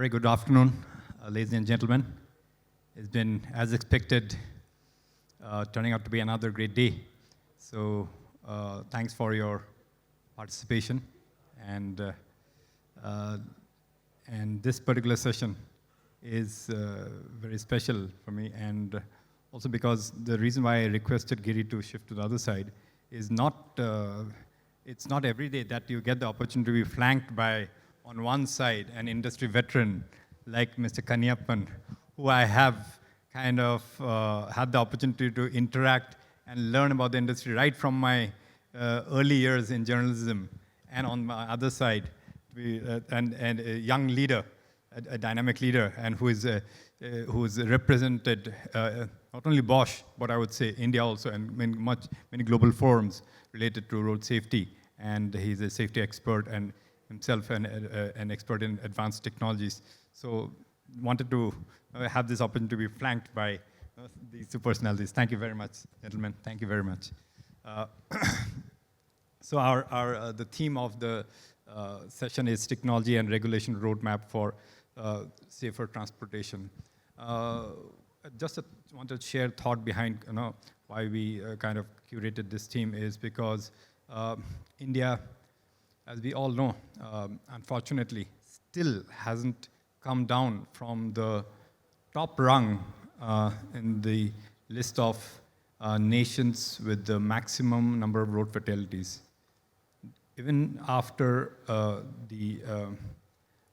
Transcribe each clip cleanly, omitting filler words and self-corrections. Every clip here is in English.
Very good afternoon, ladies and gentlemen. It's been, as expected, turning out to be another great day. So thanks for your participation. And this particular session is very special for me. And also because the reason why I requested Giri to shift to the other side is it's not every day that you get the opportunity to be flanked by, on one side, an industry veteran like Mr. Kaniappan, who I have kind of had the opportunity to interact and learn about the industry right from my early years in journalism. And on my other side, and a young leader, a dynamic leader, and who's represented not only Bosch, but I would say India also, and many global forums related to road safety. And he's a safety expert and himself an expert in advanced technologies. So wanted to have this opportunity to be flanked by these two personalities. Thank you very much, gentlemen. Thank you very much. So the theme of the session is technology and regulation roadmap for safer transportation. Just wanted to share thought behind why we kind of curated this theme is because India, as we all know, unfortunately, still hasn't come down from the top rung in the list of nations with the maximum number of road fatalities. Even after the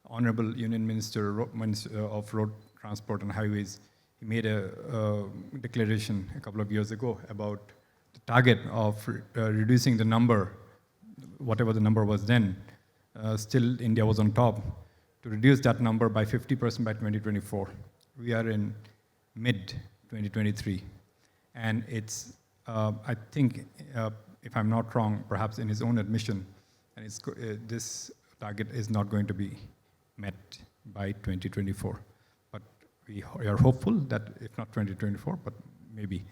Honorable Union Minister of Road Transport and Highways, he made a declaration a couple of years ago about the target of reducing the number, whatever the number was then, still India was on top, to reduce that number by 50% by 2024. We are in mid-2023. And it's, I think, if I'm not wrong, perhaps in his own admission, and this target is not going to be met by 2024. But we are hopeful that, if not 2024, but maybe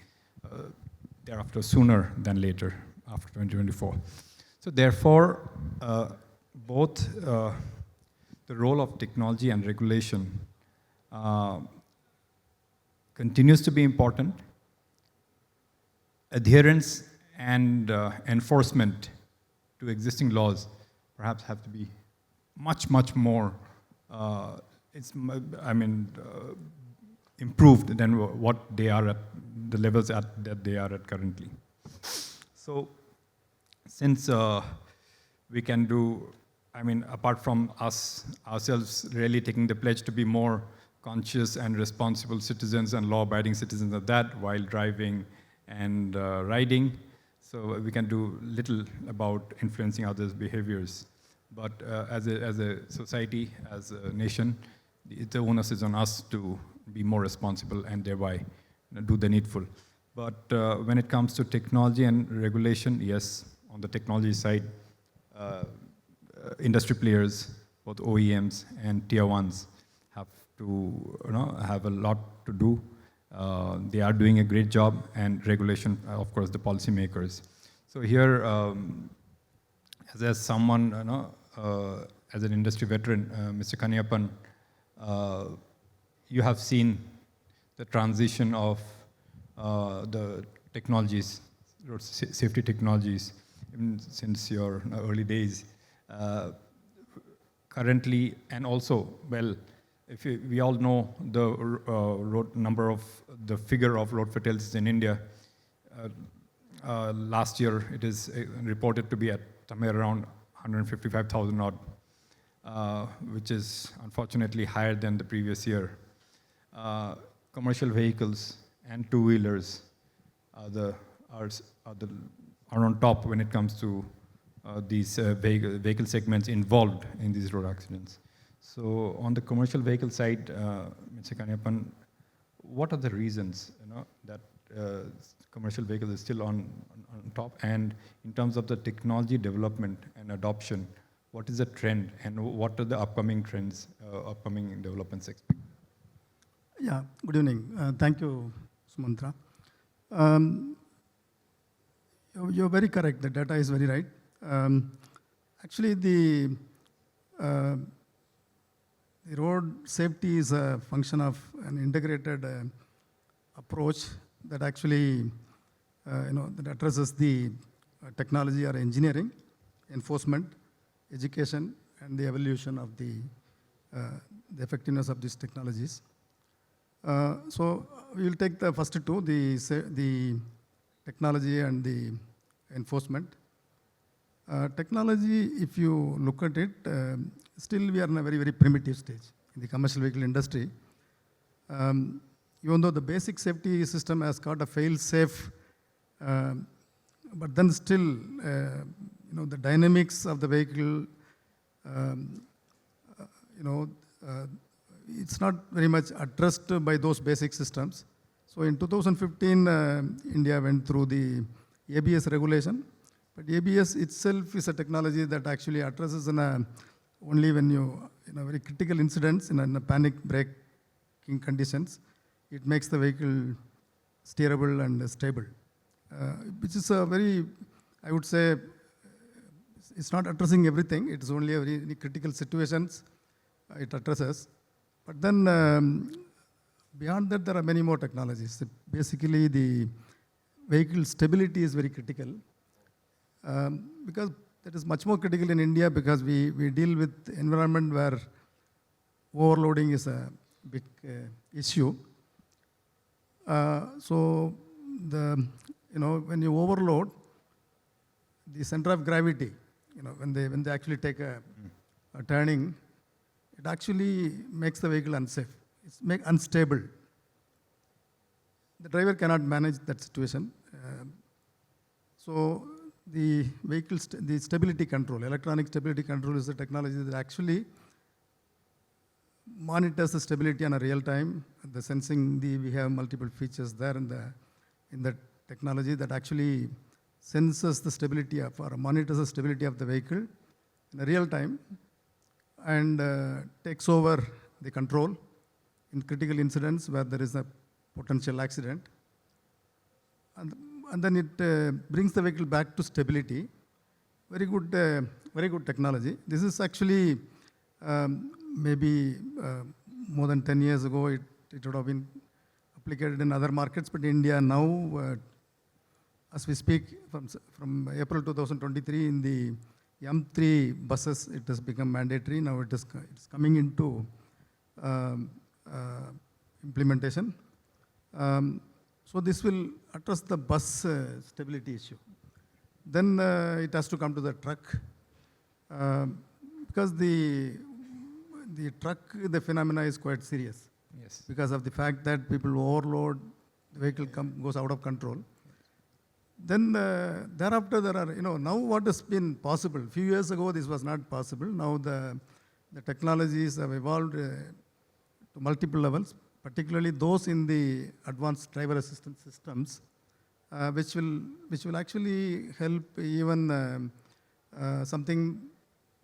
thereafter, sooner than later, after 2024. So therefore, both the role of technology and regulation continues to be important. Adherence and enforcement to existing laws perhaps have to be much, much more improved than what they are at, the levels that they are at currently. So since we can do, apart from ourselves really taking the pledge to be more conscious and responsible citizens and law-abiding citizens of that while driving and riding, so we can do little about influencing others' behaviors. But as a society, as a nation, the onus is on us to be more responsible and thereby do the needful. But when it comes to technology and regulation, yes, on the technology side, industry players, both OEMs and tier ones, have to have a lot to do. They are doing a great job, and regulation, of course, the policymakers. So here, as someone, as an industry veteran, Mr. Kaniappan, you have seen the transition of the technologies, road safety technologies, since your early days. Currently, and also, well, we all know the figure of road fatalities in India. Last year, it is reported to be at somewhere around 155,000 odd, which is unfortunately higher than the previous year. Commercial vehicles and two-wheelers are on top when it comes to these vehicle segments involved in these road accidents. So on the commercial vehicle side, Mr. Kaniappan, what are the reasons that commercial vehicles is still on top? And in terms of the technology development and adoption, what is the trend and what are the upcoming trends, upcoming developments expected? Yeah, good evening. Thank you, Sumantra. You're very correct. The data is very right. Actually, the road safety is a function of an integrated approach that actually, that addresses the technology or engineering, enforcement, education, and the evolution of the effectiveness of these technologies. So we will take the first two, the technology and the enforcement. Technology, if you look at it, still we are in a very, very primitive stage in the commercial vehicle industry. Even though the basic safety system has got a fail-safe, but then still, the dynamics of the vehicle, it's not very much addressed by those basic systems. So in 2015, India went through the ABS regulation. But ABS itself is a technology that actually addresses only when you, very critical incidents, in a panic braking conditions, it makes the vehicle steerable and stable. Which is a very, I would say, it's not addressing everything. It is only a very critical situations it addresses. But then beyond that, there are many more technologies. Basically, the vehicle stability is very critical. Because that is much more critical in India because we deal with environment where overloading is a big issue. So when you overload, the center of gravity, when they actually take a turning, it actually makes the vehicle unsafe. It's unstable. The driver cannot manage that situation. So the vehicle, the stability control, electronic stability control is the technology that actually monitors the stability on a real time. The sensing, we have multiple features there in the technology that actually senses the stability of or monitors the stability of the vehicle in a real time and takes over the control in critical incidents where there is a potential accident. And then it brings the vehicle back to stability. Very good technology. This is actually maybe more than 10 years ago, it would have been applied in other markets, but India now, as we speak, from April 2023, in the M3 buses, it has become mandatory. Now it's coming into implementation. So this will address the bus stability issue. Then it has to come to the truck. Because the truck, the phenomena is quite serious. Yes. Because of the fact that people overload, the vehicle goes out of control. Then thereafter there are, now what has been possible. A few years ago this was not possible. Now the technologies have evolved to multiple levels, particularly those in the advanced driver assistance systems, which will actually help even something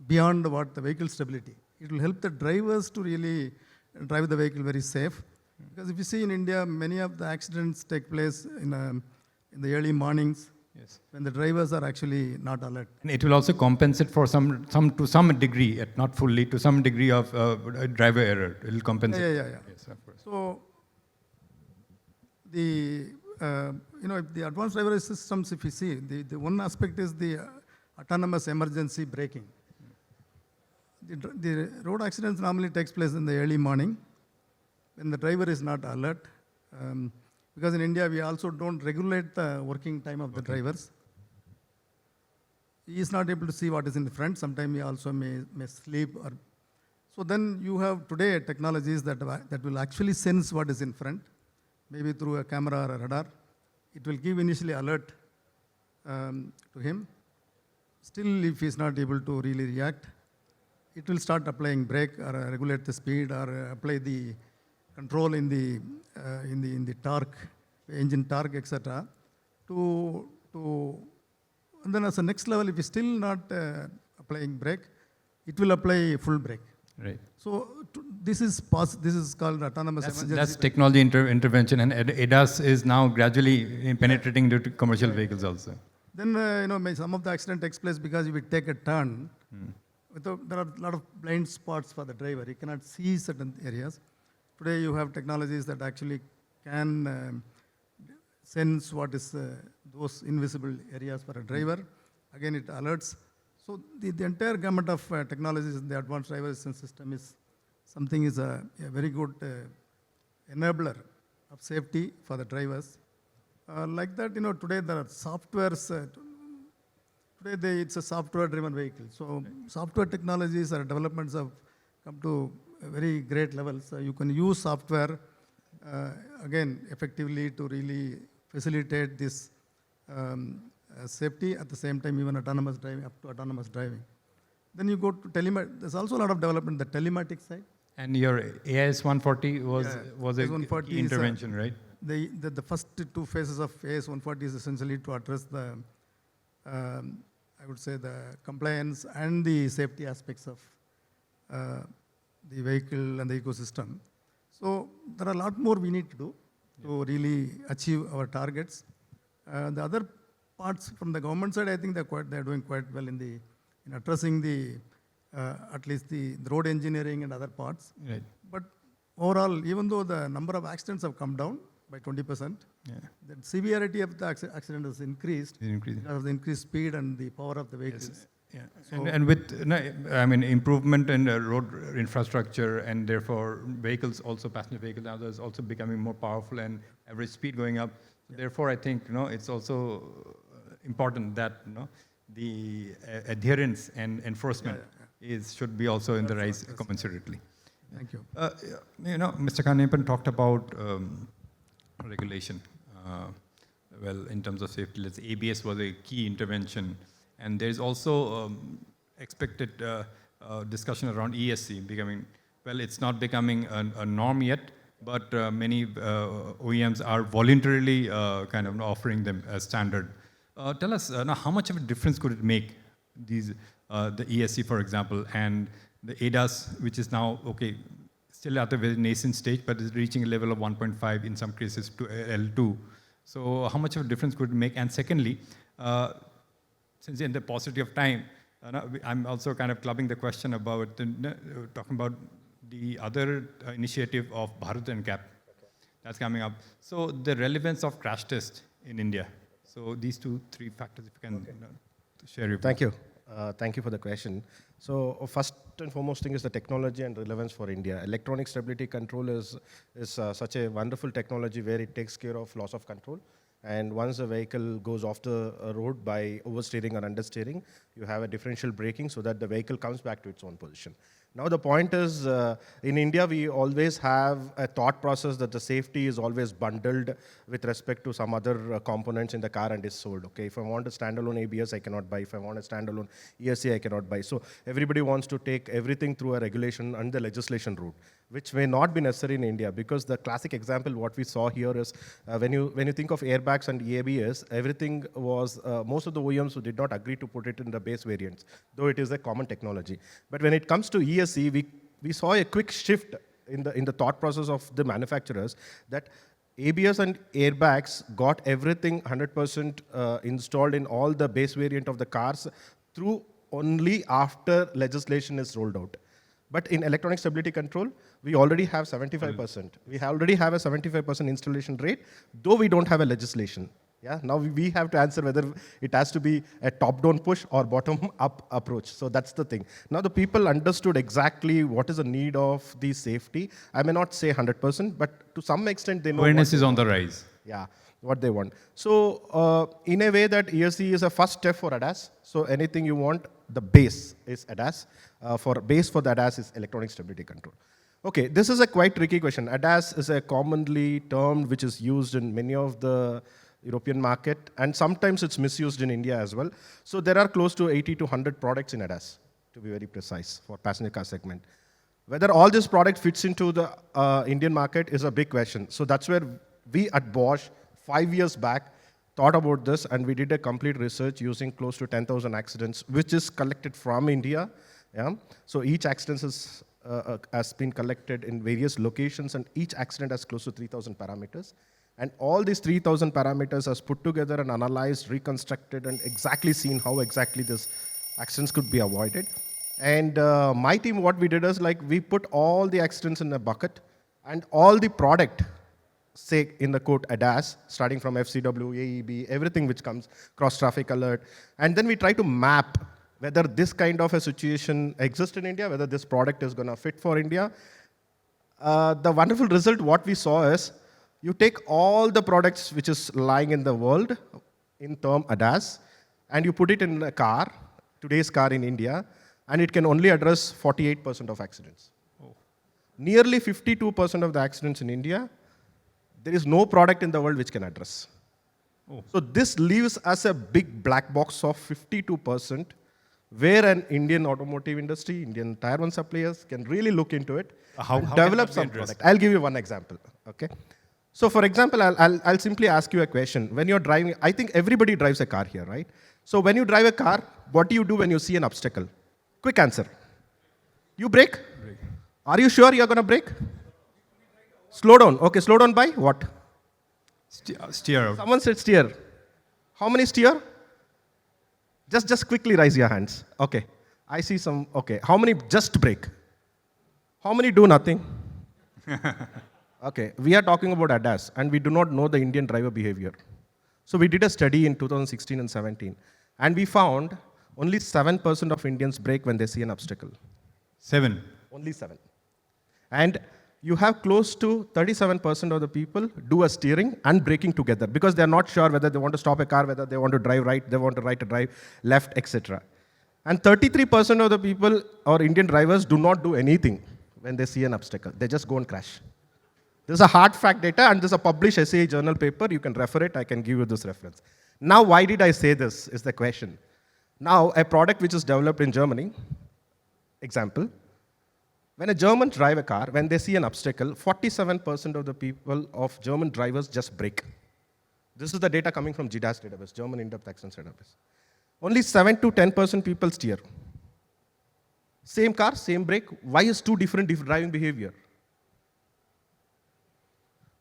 beyond what the vehicle stability. It will help the drivers to really drive the vehicle very safe. Because if you see in India, many of the accidents take place in the early mornings, yes, when the drivers are actually not alert. And it will also compensate for to some degree, not fully, to some degree of driver error. It will compensate. Yeah. Yes, of course. So if the advanced driver systems, if you see, the one aspect is the autonomous emergency braking. The road accidents normally takes place in the early morning when the driver is not alert. Because in India, we also don't regulate the working time of the drivers. He is not able to see what is in the front. Sometimes he also may sleep. So then you have today technologies that will actually sense what is in front, maybe through a camera or a radar. It will give initially alert to him. Still, if he is not able to really react, it will start applying brake or regulate the speed or apply the control in the torque, engine torque, etc. And then as a next level, if it's still not applying brake, it will apply full brake. Right. So this is called autonomous emergency. That's technology intervention, and ADAS is now gradually penetrating into commercial vehicles also. Then some of the accident takes place because if we take a turn, there are a lot of blind spots for the driver. He cannot see certain areas. Today you have technologies that actually can sense what is those invisible areas for a driver. Again, it alerts. So the entire gamut of technologies in the advanced driver assistance system is something is a very good enabler of safety for the drivers. Like that, today there are softwares. Today it's a software-driven vehicle. So software technologies or developments have come to a very great level. So you can use software, again, effectively to really facilitate this safety, at the same time even autonomous driving, up to autonomous driving. Then you go to telematics. There's also a lot of development in the telematics side. And your AIS 140 was a AIS-140 key intervention, right? The first two phases of AIS 140 is essentially to address the, I would say, the compliance and the safety aspects of the vehicle and the ecosystem. So there are a lot more we need to do to really achieve our targets. The other parts from the government side, I think they're doing quite well in addressing at least the road engineering and other parts. Right. But overall, even though the number of accidents have come down by 20%, the severity of the accident has increased because of the increased speed and the power of the vehicles. Yes. Yeah. So and with improvement in road infrastructure, and therefore vehicles, also passenger vehicles and others, also becoming more powerful and average speed going up. Therefore, I think it's also important that the adherence and enforcement should be also in the rise commensurately. Thank you. Mr. Kaniappan talked about regulation. In terms of safety, ABS was a key intervention. And there's also expected discussion around ESC becoming, it's not becoming a norm yet, but many OEMs are voluntarily kind of offering them as standard. Tell us, now how much of a difference could it make, the ESC, for example, and the ADAS, which is now, still at a very nascent stage, but is reaching a level of 1.5, in some cases to L2. So how much of a difference could it make? And secondly, since in the paucity of time, I'm also kind of clubbing the question about talking about the other initiative of Bharat NCAP that's coming up. So the relevance of crash test in India. So these three factors, if you can share your Thank you. Thank you for the question. So first and foremost thing is the technology and relevance for India. Electronic stability control is such a wonderful technology where it takes care of loss of control. And once the vehicle goes off the road by oversteering or understeering, you have a differential braking so that the vehicle comes back to its own position. Now the point is, in India, we always have a thought process that the safety is always bundled with respect to some other components in the car and is sold. Okay, if I want a standalone ABS, I cannot buy. If I want a standalone ESC, I cannot buy. So everybody wants to take everything through a regulation and the legislation route, which may not be necessary in India, because the classic example what we saw here is when you think of airbags and ABS, everything was most of the OEMs who did not agree to put it in the base variants, though it is a common technology. But when it comes to ESC, we saw a quick shift in the thought process of the manufacturers that ABS and airbags got everything 100% installed in all the base variant of the cars through only after legislation is rolled out. But in electronic stability control, we already have 75%. We already have a 75% installation rate, though we don't have a legislation. Yeah. Now we have to answer whether it has to be a top-down push or bottom-up approach. So that's the thing. Now the people understood exactly what is the need of the safety. I may not say 100%, but to some extent they know. Awareness is on the rise. Yeah, what they want. So in a way that ESC is a first step for ADAS. So anything you want, the base is ADAS. Base for the ADAS is electronic stability control. Okay, this is a quite tricky question. ADAS is a commonly termed which is used in many of the European market, and sometimes it's misused in India as well. So there are close to 80 to 100 products in ADAS, to be very precise, for passenger car segment. Whether all this product fits into the Indian market is a big question. So that's where we at Bosch, 5 years back, thought about this, and we did a complete research using close to 10,000 accidents, which is collected from India. Yeah? So each accident has been collected in various locations, and each accident has close to 3,000 parameters. And all these 3,000 parameters are put together and analyzed, reconstructed, and exactly seen how exactly these accidents could be avoided. And my team, what we did is like we put all the accidents in a bucket and all the product, say in the quote ADAS, starting from FCW, AEB, everything which comes, cross traffic alert. And then we try to map whether this kind of a situation exists in India, whether this product is going to fit for India. The wonderful result, what we saw is, you take all the products which is lying in the world in term ADAS, and you put it in a car, today's car in India, and it can only address 48% of accidents. Oh. Nearly 52% of the accidents in India, there is no product in the world which can address. Oh. So this leaves us a big black box of 52%, where an Indian automotive industry, Indian tier 1 suppliers can really look into it and develop some product. I'll give you one example. Okay. So for example, I'll simply ask you a question. When you're driving, I think everybody drives a car here, right? So when you drive a car, what do you do when you see an obstacle? Quick answer. You brake? Are you sure you're going to brake? Slow down. Okay, slow down by what? Steer. Someone said steer. How many steer? Just quickly raise your hands. Okay. I see some. Okay. How many just brake? How many do nothing? Okay. We are talking about ADAS, and we do not know the Indian driver behavior. So we did a study in 2016 and 17, and we found only 7% of Indians brake when they see an obstacle. 7? Only 7. And you have close to 37% of the people do a steering and braking together because they are not sure whether they want to stop a car, whether they want to drive right, they want to drive left, etc. And 33% of the people or Indian drivers do not do anything when they see an obstacle. They just go and crash. This is a hard fact data, and this is a published SAE journal paper. You can refer it. I can give you this reference. Now, why did I say this is the question. Now, a product which is developed in Germany, example, when a German drive a car, when they see an obstacle, 47% of the people of German drivers just brake. This is the data coming from GDAS database, German in-depth accidents database. Only 7 to 10% people steer. Same car, same brake. Why is two different driving behavior?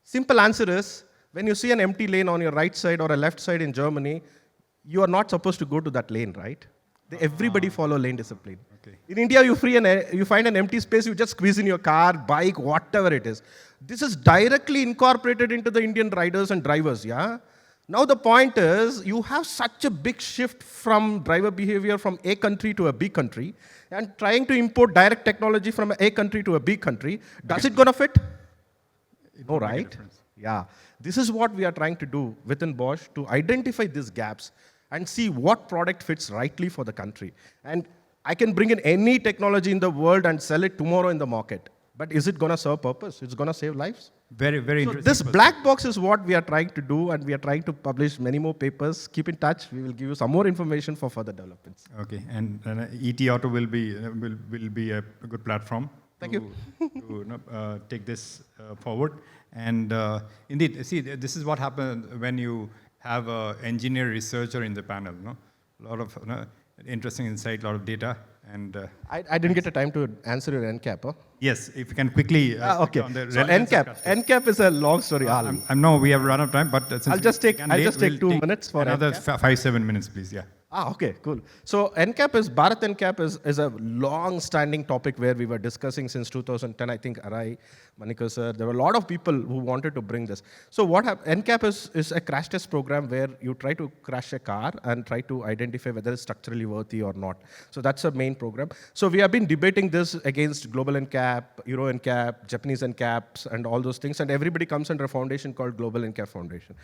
Simple answer is, when you see an empty lane on your right side or a left side in Germany, you are not supposed to go to that lane, right? Everybody follow lane discipline. Okay. In India, you find an empty space, you just squeeze in your car, bike, whatever it is. This is directly incorporated into the Indian riders and drivers, yeah? Now the point is, you have such a big shift from driver behavior from A country to a B country, and trying to import direct technology from A country to a B country, does it gonna fit? No, right? Yeah. This is what we are trying to do within Bosch to identify these gaps and see what product fits rightly for the country. And I can bring in any technology in the world and sell it tomorrow in the market. But is it going to serve purpose? It's going to save lives? Very, very so interesting. This black box is what we are trying to do, and we are trying to publish many more papers. Keep in touch. We will give you some more information for further developments. Okay. And ETAuto will be a good platform. Thank you. To take this forward. And indeed, see, this is what happens when you have an engineer researcher in the panel. No? A lot of interesting insight, a lot of data. And I didn't get a time to answer your NCAP. Huh? Yes, if you can quickly. Okay. So NCAP is a long story. I know we have run out of time, but I'll just take 2 minutes for another 5-7 minutes, please. Yeah. Okay, cool. So Bharat NCAP is a long-standing topic where we were discussing since 2010. I think Arai, Manika sir, there were a lot of people who wanted to bring this. So NCAP is a crash test program where you try to crash a car and try to identify whether it's structurally worthy or not. So that's a main program. So we have been debating this against global NCAP, Euro NCAP, Japanese NCAPs, and all those things. And everybody comes under a foundation called Global NCAP Foundation.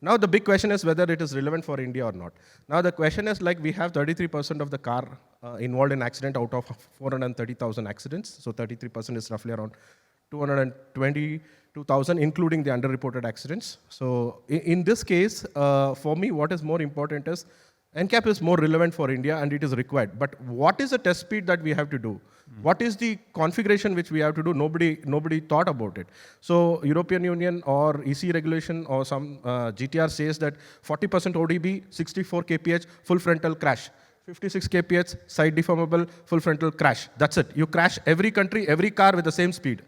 Now the big question is whether it is relevant for India or not. Now the question is, like, we have 33% of the car involved in accident out of 430,000 accidents. So 33% is roughly around 222,000, including the underreported accidents. So in this case, for me, what is more important is NCAP is more relevant for India and it is required. But what is the test speed that we have to do? What is the configuration which we have to do? Nobody thought about it. So European Union or EC regulation or some GTR says that 40% ODB, 64 kph, full frontal crash. 56 kph, side deformable, full frontal crash. That's it. You crash every country, every car with the same speed.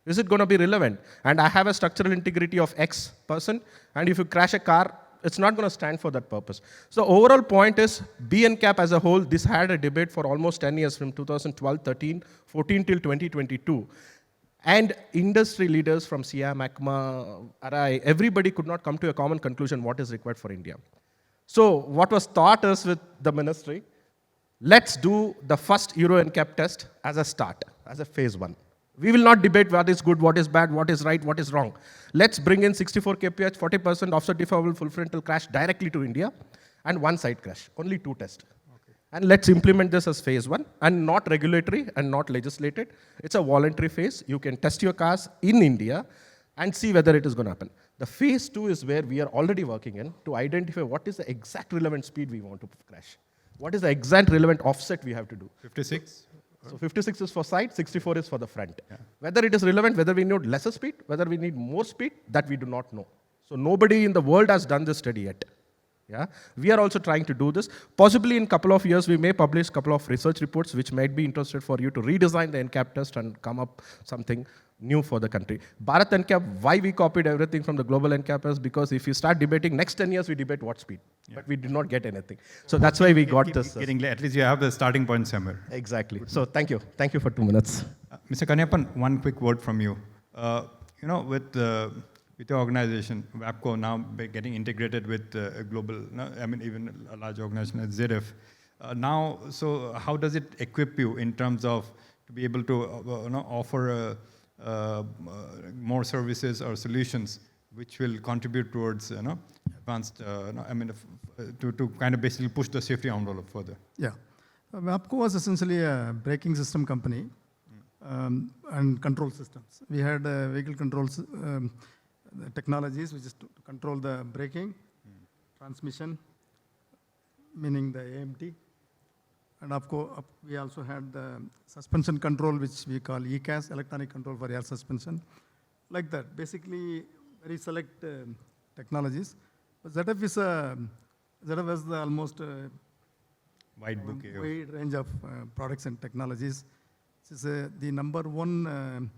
Is it going to be relevant? And I have a structural integrity of X%, and if you crash a car, It's not going to stand for that purpose. So overall point is, BNCAP as a whole, this had a debate for almost 10 years from 2012, 13, 14 till 2022. And industry leaders from SIAM, ACMA, RI, everybody could not come to a common conclusion what is required for India. So what was taught us with the ministry, let's do the first Euro NCAP test as a start, as a phase 1. We will not debate what is good, what is bad, what is right, what is wrong. Let's bring in 64 kph, 40% offset deferable full frontal crash directly to India, and one side crash, only 2 tests. Okay. And let's implement this as phase 1, and not regulatory and not legislated. It's a voluntary phase. You can test your cars in India and see whether it is going to happen. The phase 2 is where we are already working in to identify what is the exact relevant speed we want to crash. What is the exact relevant offset we have to do. 56? So 56 is for side, 64 is for the front. Yeah. Whether it is relevant, whether we need lesser speed, whether we need more speed, that we do not know. So nobody in the world has done this study yet. Yeah? We are also trying to do this. Possibly in a couple of years, we may publish a couple of research reports which might be interested for you to redesign the NCAP test and come up something new for the country. Bharat NCAP, why we copied everything from the global NCAP is because if you start debating, next 10 years we debate what speed. Yeah. But we did not get anything. So that's why we got this. At least you have the starting point somewhere. Exactly. So thank you. Thank you for 2 minutes. Mr. Kaniappan, one quick word from you. With your organization, WAPCO now getting integrated with a global, even a large organization as ZF. So how does it equip you in terms of to be able to offer more services or solutions which will contribute towards advanced, to kind of basically push the safety envelope further? Yeah. WAPCO was essentially a braking system company and control systems. We had vehicle controls technologies, which is to control the braking, transmission, meaning the AMT. And of course, we also had the suspension control, which we call ECAS, electronic control for air suspension. Like that, basically very select technologies. But ZF has the almost wide bouquet, wide range of products and technologies. This is the number 1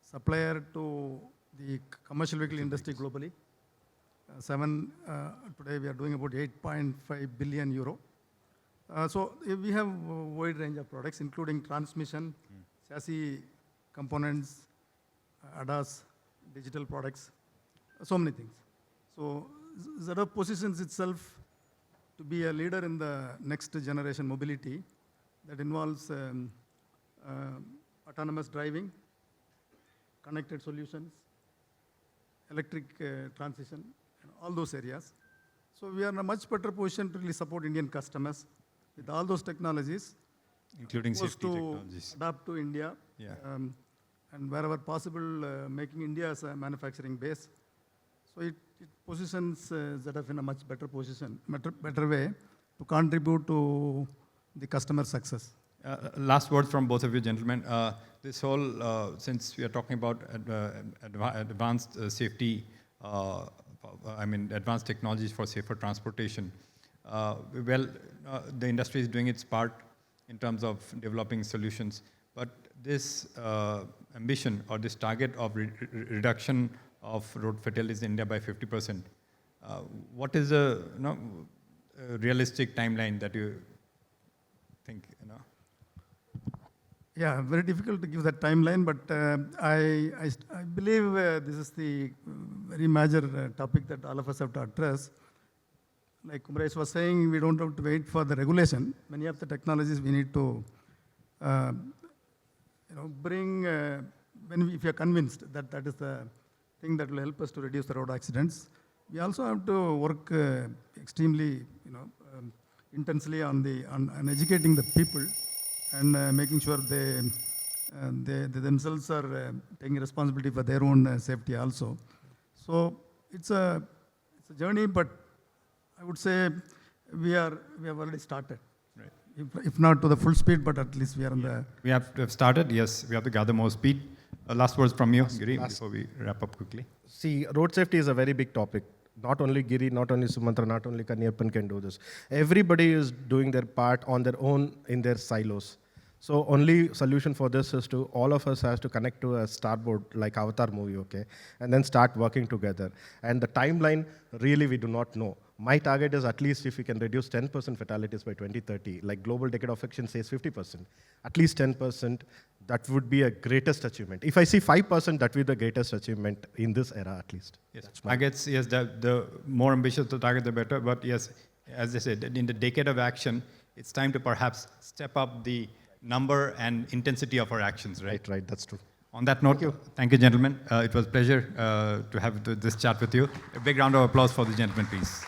supplier to the commercial vehicle industry globally. Today we are doing about 8.5 billion euro. So we have a wide range of products, including transmission, chassis components, ADAS, digital products, so many things. So ZF positions itself to be a leader in the next generation mobility that involves autonomous driving, connected solutions, electric transition, and all those areas. So we are in a much better position to really support Indian customers with all those technologies, including safety technologies, adapt to India, and wherever possible, making India as a manufacturing base. So it positions ZF in a much better position, better way to contribute to the customer success. Last word from both of you gentlemen. This whole, since we are talking about advanced safety, advanced technologies for safer transportation, the industry is doing its part in terms of developing solutions, but this ambition or this target of reduction of road fatalities in India by 50%, what is a realistic timeline that you think? Yeah, very difficult to give that timeline, but I believe this is the very major topic that all of us have to address. Like Kumaresh was saying, we don't have to wait for the regulation. Many of the technologies we need to bring, if you're convinced that that is the thing that will help us to reduce the road accidents. We also have to work extremely intensely on educating the people and making sure they themselves are taking responsibility for their own safety also. So it's a journey, but I would say we have already started. Right. If not to the full speed, but at least we are on the... We have started, yes. We have to gather more speed. Last words from you, Giri, before we wrap up quickly. See, road safety is a very big topic. Not only Giri, not only Sumantra, not only Kaniappan can do this. Everybody is doing their part on their own in their silos. So only solution for this is to, all of us has to connect to a starboard, like Avatar movie, okay? And then start working together. And the timeline, really we do not know. My target is at least if we can reduce 10% fatalities by 2030, like Global Decade of Action says 50%, at least 10%, that would be a greatest achievement. If I see 5%, that would be the greatest achievement in this era at least. Yes, targets, yes, the more ambitious the target, the better. But yes, as I said, in the decade of action, it's time to perhaps step up the number and intensity of our actions, right? Right, that's true. On that note, thank you, gentlemen. It was a pleasure to have this chat with you. A big round of applause for the gentleman, please.